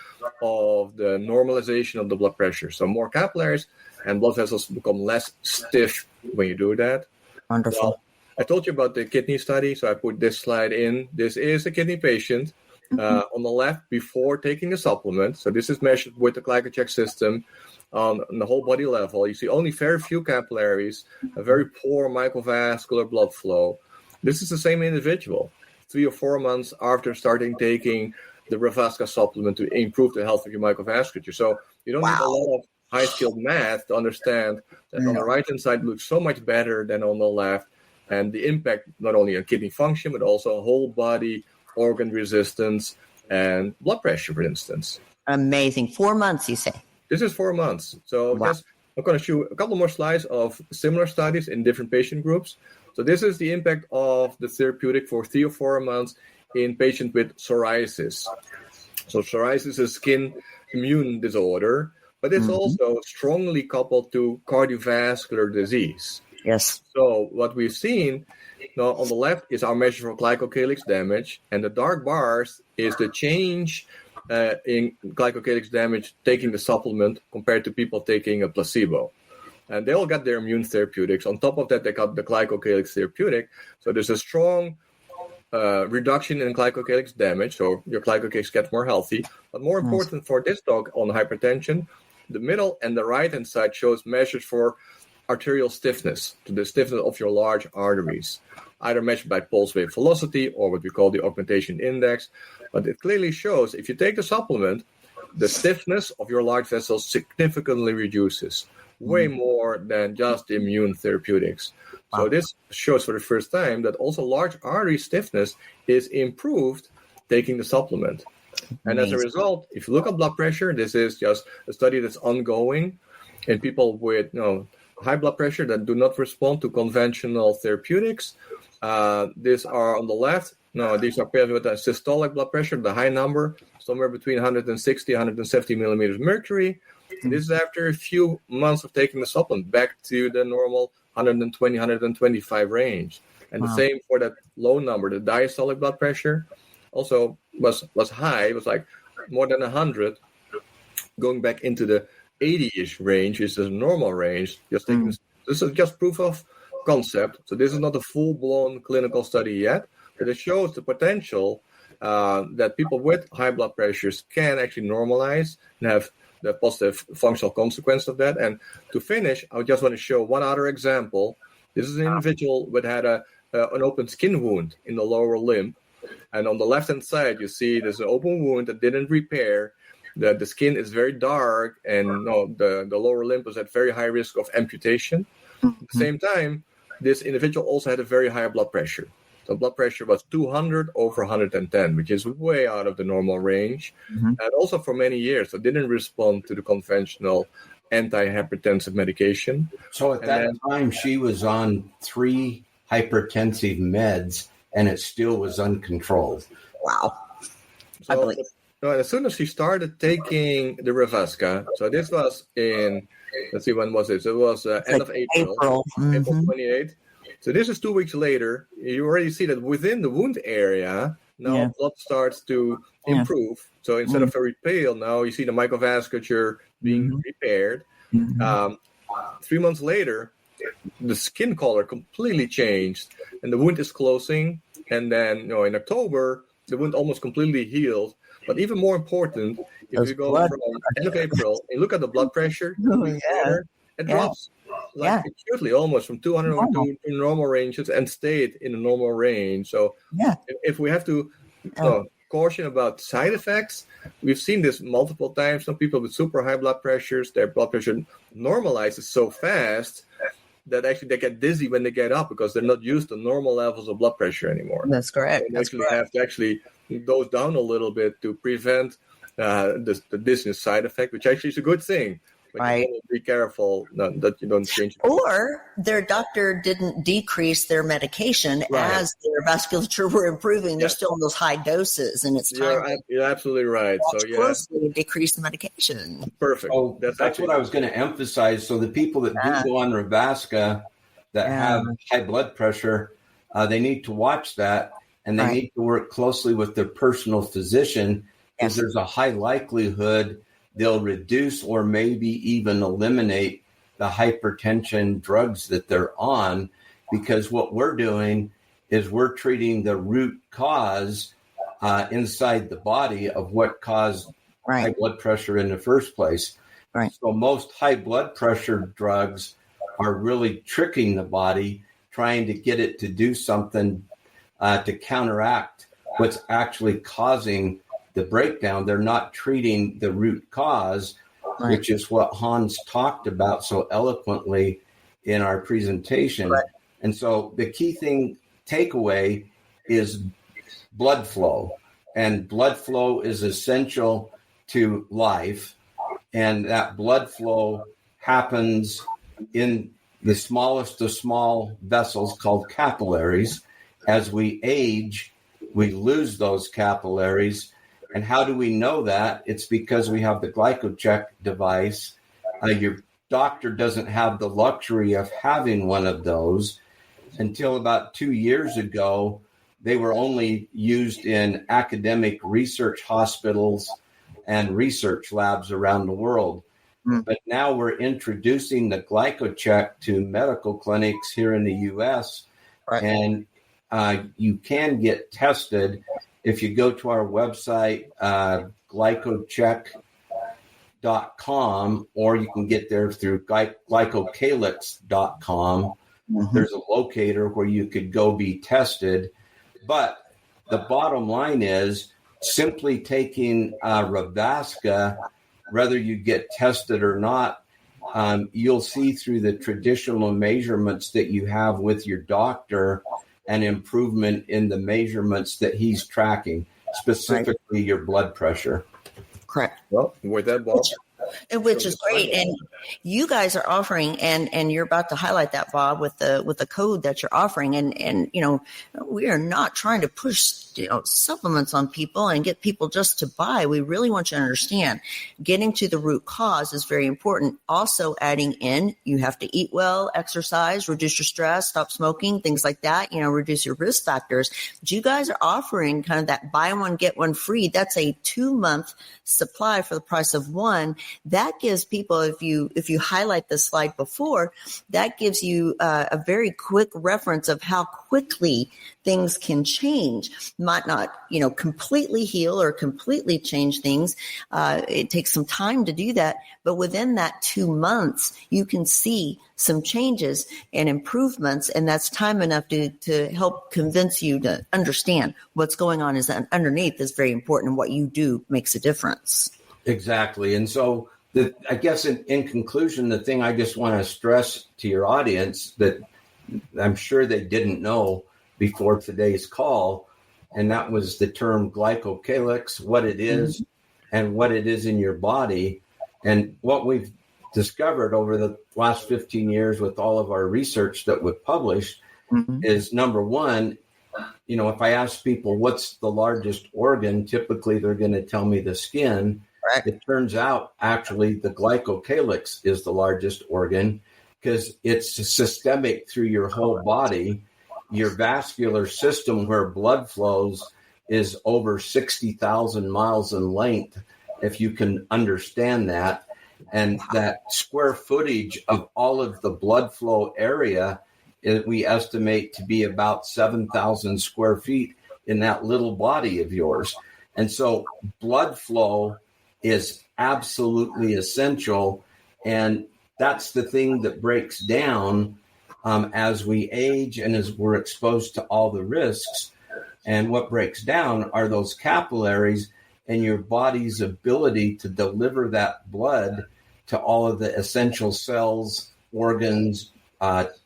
of the normalization of the blood pressure. So more capillaries and blood vessels become less stiff when you do that. Wonderful. Well, I told you about the kidney study, so I put this slide in. This is a kidney patient on the left before taking the supplement. So this is measured with the Glycocheck system on the whole body level. You see only very few capillaries, a very poor microvascular blood flow. This is the same individual 3 or 4 months after starting taking the Revasca supplement to improve the health of your microvasculature. So you don't need a lot of high-skilled math to understand that on the right-hand side looks so much better than on the left. And the impact not only on kidney function, but also whole body organ resistance and blood pressure, for instance. Amazing. 4 months, you say? This is 4 months. So I'm going to show a couple more slides of similar studies in different patient groups. So this is the impact of the therapeutic for 3 or 4 months in patients with psoriasis. So psoriasis is a skin immune disorder, but it's also strongly coupled to cardiovascular disease. Yes. So what we've seen now on the left is our measure for glycocalyx damage, and the dark bars is the change in glycocalyx damage taking the supplement compared to people taking a placebo. And they all got their immune therapeutics. On top of that, they got the glycocalyx therapeutic. So there's a strong reduction in glycocalyx damage, so your glycocalyx gets more healthy. But more important for this talk on hypertension, the middle and the right-hand side shows measures for arterial stiffness, to the stiffness of your large arteries, either measured by pulse wave velocity or what we call the augmentation index. But it clearly shows if you take the supplement, the stiffness of your large vessels significantly reduces, way more than just immune therapeutics. So this shows for the first time that also large artery stiffness is improved taking the supplement. And as a result, if you look at blood pressure, this is just a study that's ongoing in people with high blood pressure that do not respond to conventional therapeutics. These are on the left. These are paired with a systolic blood pressure, the high number, somewhere between 160, 170 millimeters mercury. This is after a few months of taking the supplement back to the normal 120, 125 range. And the same for that low number, the diastolic blood pressure also was high. It was like more than 100, going back into the 80-ish range, which is a normal range. This is just proof of concept. So this is not a full-blown clinical study yet, but it shows the potential that people with high blood pressures can actually normalize and have the positive functional consequence of that. And to finish, I just want to show one other example. This is an individual that had an open skin wound in the lower limb. And on the left-hand side, you see there's an open wound that didn't repair. The skin is very dark, and the lower limb was at very high risk of amputation. At the same time, this individual also had a very high blood pressure. The blood pressure was 200 over 110, which is way out of the normal range. And also for many years, it didn't respond to the conventional antihypertensive medication. So at that time, she was on 3 hypertensive meds, and it still was uncontrolled. Wow. So as soon as she started taking the Revasca, so this was in, let's see, when was it? So it was end of April 28th. So this is 2 weeks later. You already see that within the wound area, now blood starts to improve. So instead of very pale, now you see the microvasculature being repaired. 3 months later, the skin color completely changed, and the wound is closing. And then, in October, the wound almost completely healed. But even more important, if you go from end of April and look at the blood pressure, it drops. Acutely, almost from 200 to normal ranges, and stayed in the normal range. So if we have to caution about side effects, we've seen this multiple times. Some people with super high blood pressures, their blood pressure normalizes so fast that actually they get dizzy when they get up because they're not used to normal levels of blood pressure anymore. That's correct. They have to actually dose down a little bit to prevent the dizziness side effect, which actually is a good thing. But you want to be careful that you don't change it. Or their doctor didn't decrease their medication as their vasculature were improving. They're still in those high doses, and it's time you're absolutely right. So closely decrease the medication. Perfect. Oh, that's what I was going to emphasize. So the people that do go on Revasca that have high blood pressure, they need to watch that, and they need to work closely with their personal physician, because there's a high likelihood they'll reduce or maybe even eliminate the hypertension drugs that they're on, because what we're doing is we're treating the root cause inside the body of what caused high blood pressure in the first place. So most high blood pressure drugs are really tricking the body, trying to get it to do something to counteract what's actually causing the breakdown. They're not treating the root cause, which is what Hans talked about so eloquently in our presentation. And so the key takeaway is blood flow. And blood flow is essential to life. And that blood flow happens in the smallest of small vessels called capillaries. As we age, we lose those capillaries. And how do we know that? It's because we have the Glycocheck device. Your doctor doesn't have the luxury of having one of those. Until about 2 years ago, they were only used in academic research hospitals and research labs around the world. But now we're introducing the Glycocheck to medical clinics here in the U.S. And you can get tested. If you go to our website, glycocheck.com, or you can get there through glycocalyx.com. There's a locator where you could go be tested. But the bottom line is simply taking Revasca, whether you get tested or not, you'll see through the traditional measurements that you have with your doctor an improvement in the measurements that he's tracking, specifically your blood pressure. Correct. Well, with that, Bob. Which is great. And you guys are offering, and you're about to highlight that, Bob, with the code that you're offering. And we are not trying to push, supplements on people and get people just to buy. We really want you to understand getting to the root cause is very important. Also adding in, you have to eat well, exercise, reduce your stress, stop smoking, things like that, reduce your risk factors. But you guys are offering kind of that buy one, get one free. That's a 2-month supply for the price of one. that gives people, if you highlight the slide before, that gives you a very quick reference of how quickly things can change. Might not, completely heal or completely change things. It takes some time to do that. But within that 2 months, you can see some changes and improvements. And that's time enough to help convince you to understand what's going on is that underneath is very important. And what you do makes a difference. Exactly. And so I guess in conclusion, the thing I just want to stress to your audience that I'm sure they didn't know before today's call, and that was the term glycocalyx, what it is and what it is in your body. And what we've discovered over the last 15 years with all of our research that we've published is, number one, if I ask people what's the largest organ, typically they're going to tell me the skin. Right. It turns out actually the glycocalyx is the largest organ because it's systemic through your whole body. Your vascular system where blood flows is over 60,000 miles in length, if you can understand that. And that square footage of all of the blood flow area, we estimate to be about 7,000 square feet in that little body of yours. And so blood flow is absolutely essential. And that's the thing that breaks down as we age and as we're exposed to all the risks. And what breaks down are those capillaries and your body's ability to deliver that blood to all of the essential cells, organs,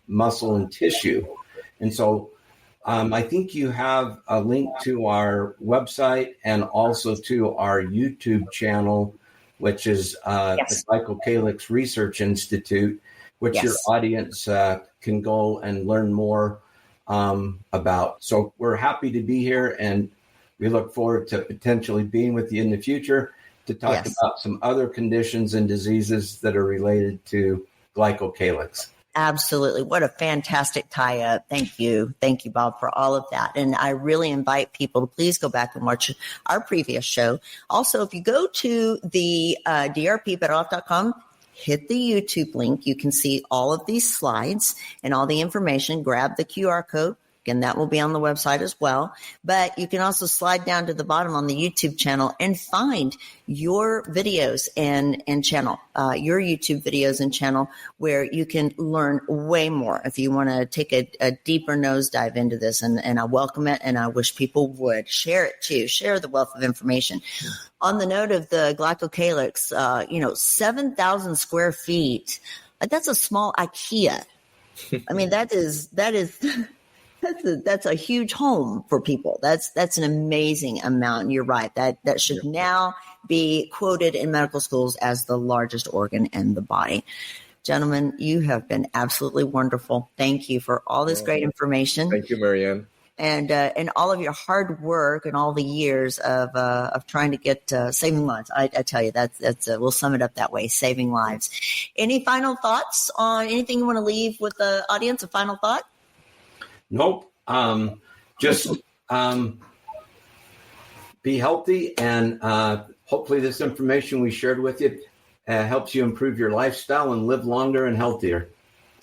muscle, and tissue. And so I think you have a link to our website and also to our YouTube channel, which is the Glycocalyx Research Institute, which your audience can go and learn more about. So we're happy to be here, and we look forward to potentially being with you in the future to talk about some other conditions and diseases that are related to glycocalyx. Absolutely. What a fantastic tie-up. Thank you. Thank you, Bob, for all of that. And I really invite people to please go back and watch our previous show. Also, if you go to the drpbetteroff.com, hit the YouTube link, you can see all of these slides and all the information. Grab the QR code. Again, that will be on the website as well. But you can also slide down to the bottom on the YouTube channel and find your videos and channel, your YouTube videos and channel where you can learn way more if you want to take a deeper nosedive into this. And I welcome it, and I wish people would share it too. Share the wealth of information. On the note of the glycocalyx, 7,000 square feet. That's a small IKEA. I mean, that's a huge home for people. That's an amazing amount. And you're right. That should now be quoted in medical schools as the largest organ in the body. Gentlemen, you have been absolutely wonderful. Thank you for all this great information. Thank you, Marianne. And all of your hard work and all the years of trying to get saving lives. I tell you, that's we'll sum it up that way, saving lives. Any final thoughts on anything you want to leave with the audience? A final thought? Nope. Just be healthy, and hopefully this information we shared with you helps you improve your lifestyle and live longer and healthier.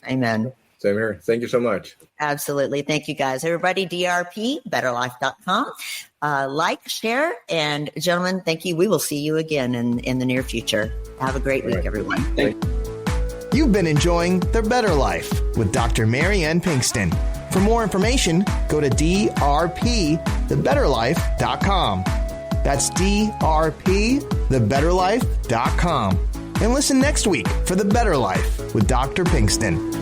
Amen. Same here. Thank you so much. Absolutely. Thank you, guys. Everybody, drpbetterlife.com. Like, share, and gentlemen, thank you. We will see you again in the near future. Have a great week, everyone. You've been enjoying The Better Life with Dr. Marianne Pinkston. For more information, go to drpthebetterlife.com. That's drpthebetterlife.com. And listen next week for The Better Life with Dr. Pinkston.